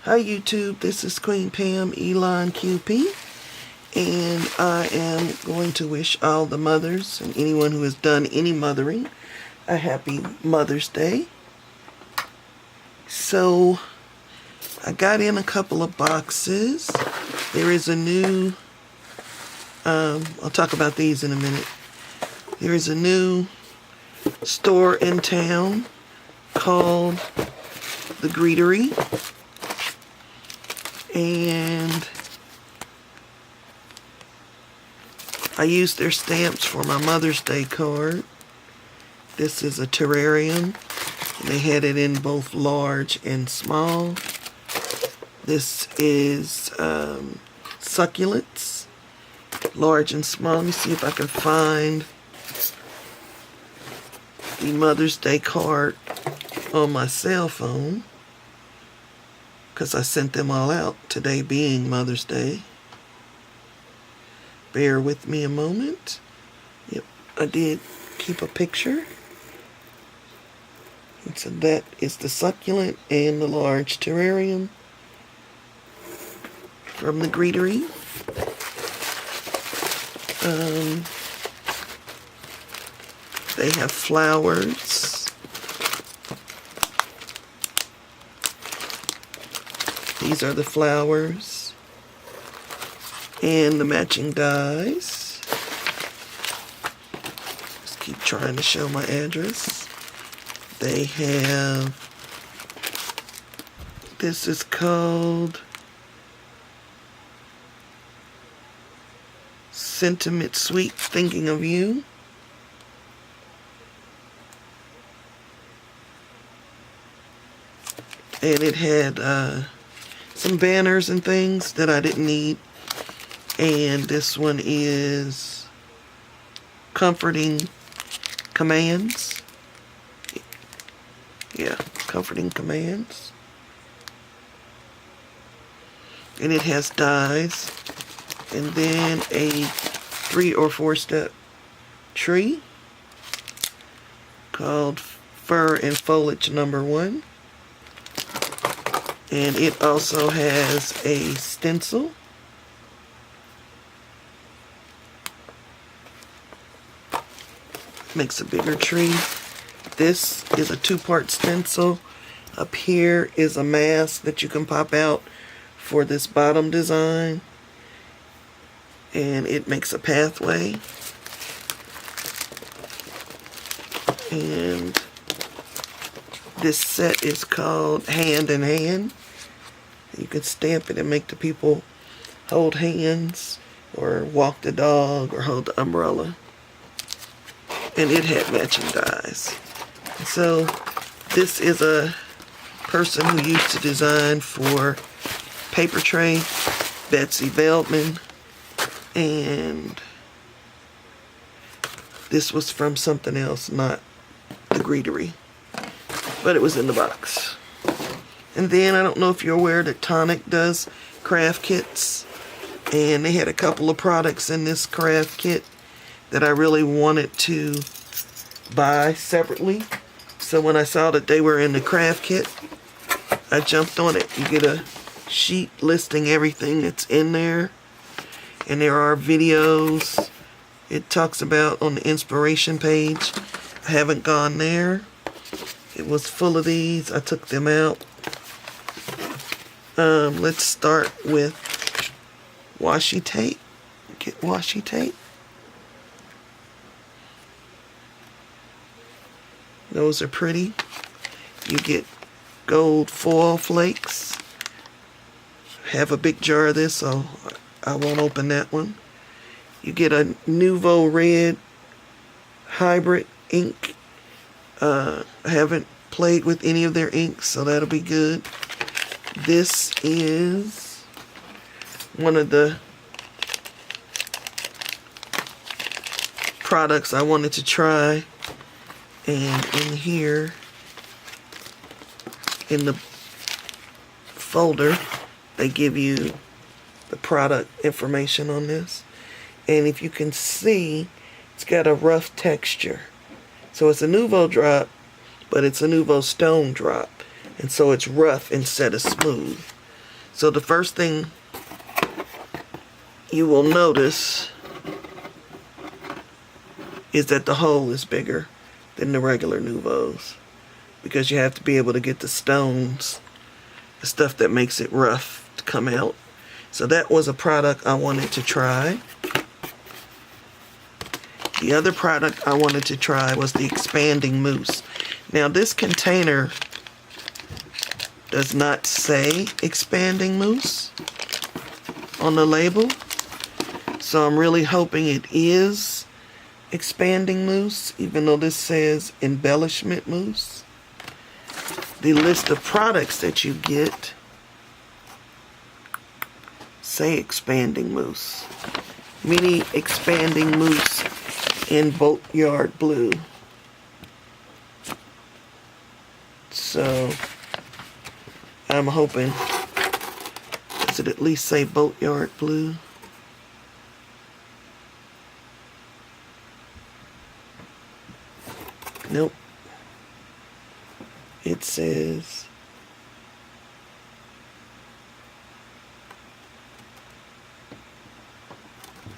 Hi YouTube, this is Queen Pam Elon QP, and I am going to wish all the mothers and anyone who has done any mothering a happy Mother's Day. So, I got in a couple of boxes. There is a new, I'll talk about these in a minute. There is a new store in town called The Greetery. And I used their stamps for my Mother's Day card. This is a terrarium. And they had it in both large and small. This is succulents, large and small. Let me see if I can find the Mother's Day card on my cell phone, because I sent them all out, today being Mother's Day. Bear with me a moment. Yep, I did keep a picture. And so that is the succulent and the large terrarium from the Greetery. They have flowers. These are the flowers and the matching dies. Just keep trying to show my address. They have, this is called Sentiment Sweet Thinking of You. And it had some banners and things that I didn't need. And this one is Comforting Commands. Yeah, Comforting Commands. And it has dies. And then a 3 or 4 step tree called Fur and Foliage number 1. And it also has a stencil. Makes a bigger tree. This is a 2-part stencil. Up here is a mask that you can pop out for this bottom design. And it makes a pathway. And this set is called Hand in Hand. You can stamp it and make the people hold hands or walk the dog or hold the umbrella. And it had matching dies. So this is a person who used to design for Paper Tray, Betsy Veldman, and this was from something else, not the Greetery. But it was in the box. And then I don't know if you're aware that Tonic does craft kits. And they had a couple of products in this craft kit that I really wanted to buy separately. So when I saw that they were in the craft kit, I jumped on it. You get a sheet listing everything that's in there. And there are videos it talks about on the inspiration page. I haven't gone there. It was full of these. I took them out. Let's start with washi tape. Get washi tape. Those are pretty. You get gold foil flakes. Have a big jar of this, so I won't open that one. You get a Nuvo Red hybrid ink. I haven't played with any of their inks, so that'll be good. This is one of the products I wanted to try. And in here, in the folder, they give you the product information on this. And if you can see, it's got a rough texture. So it's a Nuvo drop, but it's a Nuvo stone drop. And so it's rough instead of smooth. So the first thing you will notice is that the hole is bigger than the regular Nouveaus, because you have to be able to get the stones, the stuff that makes it rough, to come out. So that was a product I wanted to try. The other product I wanted to try was the expanding mousse. Now this container does not say expanding mousse on the label, so I'm really hoping it is expanding mousse, even though this says embellishment mousse. The list of products that you get say expanding mousse. Mini expanding mousse in Boatyard Blue. So I'm hoping, does it at least say Boatyard Blue? Nope. It says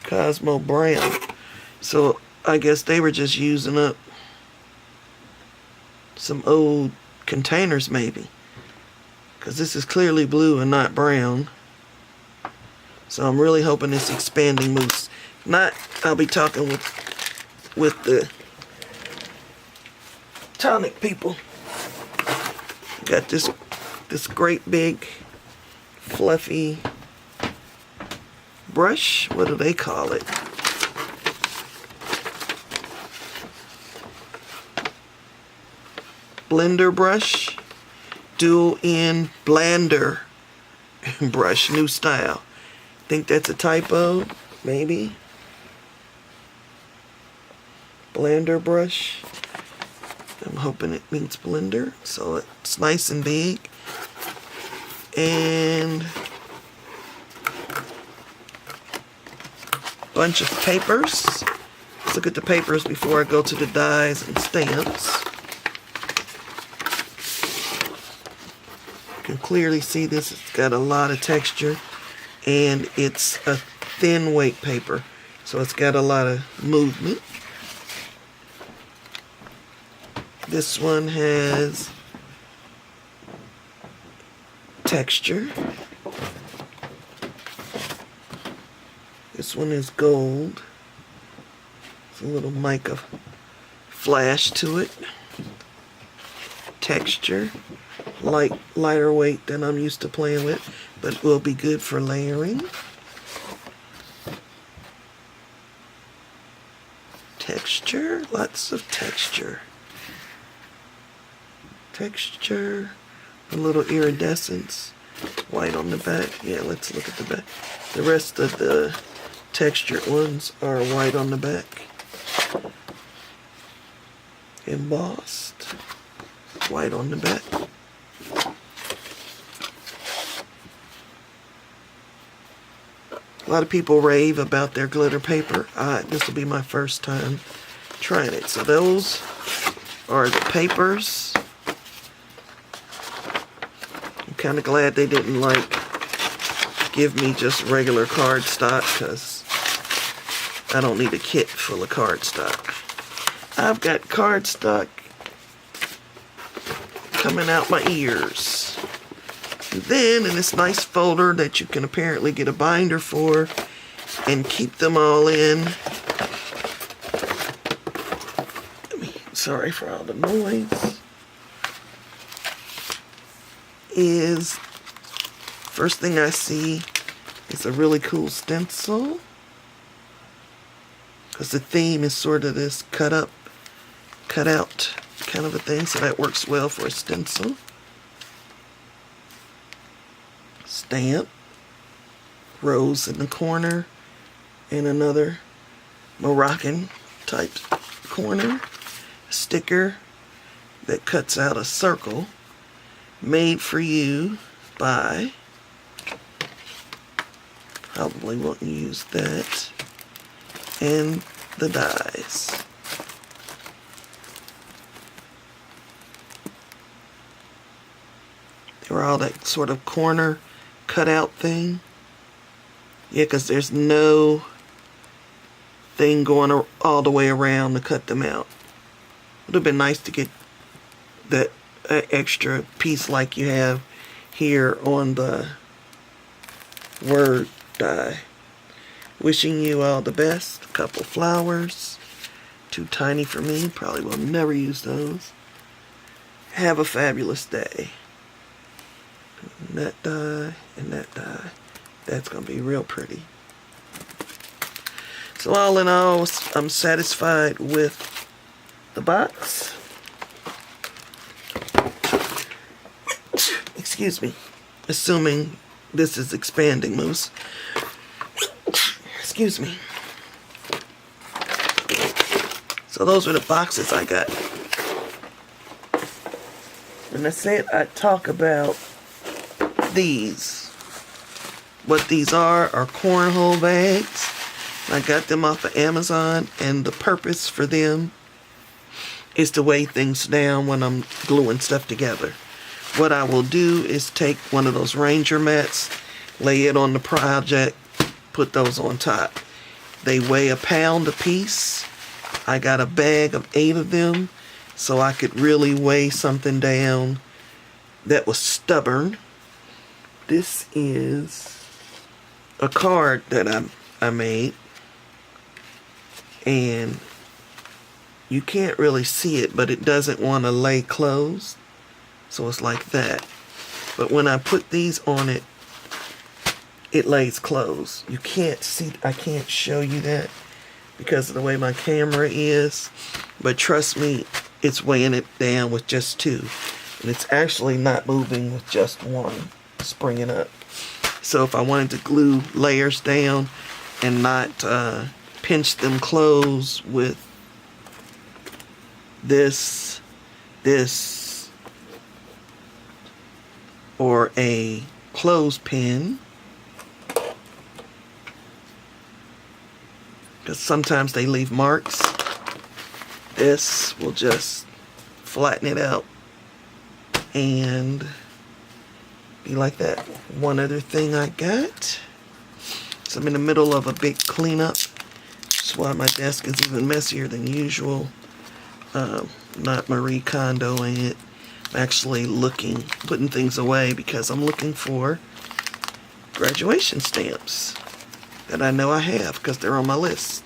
Cosmo Brown. So I guess they were just using up some old containers maybe, because this is clearly blue and not brown. So I'm really hoping it's expanding mousse. If not, I'll be talking with the tonic people. Got this great big fluffy brush. What do they call it? Blender brush. Dual end blender brush. New style. Think that's a typo? Maybe. Blender brush. I'm hoping it means blender. So it's nice and big. And bunch of papers. Let's look at the papers before I go to the dies and stamps. You can clearly see this. It's got a lot of texture, and it's a thin weight paper, so it's got a lot of movement. This one has texture. This one is gold. It's a little mica flash to it. Texture. Lighter weight than I'm used to playing with, but will be good for layering. Texture. Lots of texture. Texture. A little iridescence. White on the back. Yeah, let's look at the back. The rest of the textured ones are white on the back. Embossed. White on the back. A lot of people rave about their glitter paper. This will be my first time trying it. So those are the papers. I'm kind of glad they didn't give me just regular cardstock, because I don't need a kit full of cardstock. I've got cardstock coming out my ears. And then in this nice folder that you can apparently get a binder for and keep them all in. Sorry for all the noise. Is first thing I see is a really cool stencil, because the theme is sort of this cut out kind of a thing, so that works well for a stencil. Stamp, rose in the corner, and another Moroccan type corner. Sticker that cuts out a circle. Made for you by, probably won't use that, and the dies. They were all that sort of corner cutout thing. Yeah, because there's no thing going all the way around to cut them out. It would have been nice to get that extra piece like you have here on the Word die. Wishing you all the best. A couple flowers. Too tiny for me. Probably will never use those. Have a fabulous day. And that die and that die. That's going to be real pretty. So all in all, I'm satisfied with the box. Excuse me. Assuming this is expanding, Moose. Excuse me. So those are the boxes I got. And I said I'd talk about these. What these are cornhole bags. I got them off of Amazon, and the purpose for them is to weigh things down when I'm gluing stuff together. What I will do is take one of those Ranger mats, lay it on the project, put those on top. They weigh 1 pound a piece. I got a bag of 8 of them, so I could really weigh something down that was stubborn. This is a card that I made, and you can't really see it, but it doesn't want to lay closed, so it's like that. But when I put these on it, it lays closed. You can't see, I can't show you that because of the way my camera is, but trust me, it's weighing it down with just 2, and it's actually not moving with just 1 springing up. So if I wanted to glue layers down and not pinch them closed with this, or a clothespin, because sometimes they leave marks, this will just flatten it out and be like that. One other thing I got, so I'm in the middle of a big cleanup. That's why my desk is even messier than usual. Not Marie Kondoing it. I'm actually putting things away because I'm looking for graduation stamps that I know I have because they're on my list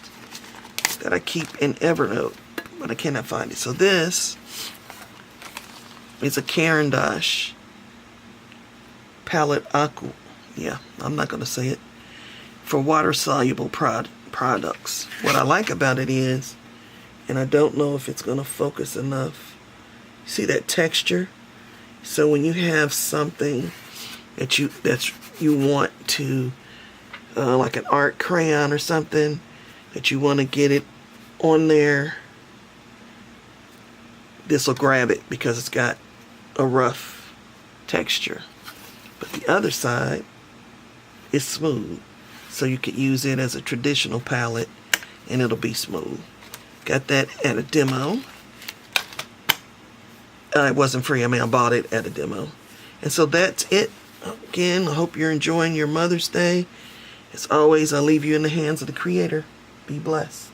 that I keep in Evernote, but I cannot find it. So this is a Caran d'Ache palette aqua. Yeah, I'm not going to say it. For water-soluble products. What I like about it is, and I don't know if it's going to focus enough, see that texture? So when you have something that you want to, like an art crayon or something, that you want to get it on there, this will grab it because it's got a rough texture. But the other side is smooth. So you could use it as a traditional palette and it'll be smooth. Got that at a demo. It wasn't free. I mean, I bought it at a demo. And so that's it. Again, I hope you're enjoying your Mother's Day. As always, I leave you in the hands of the Creator. Be blessed.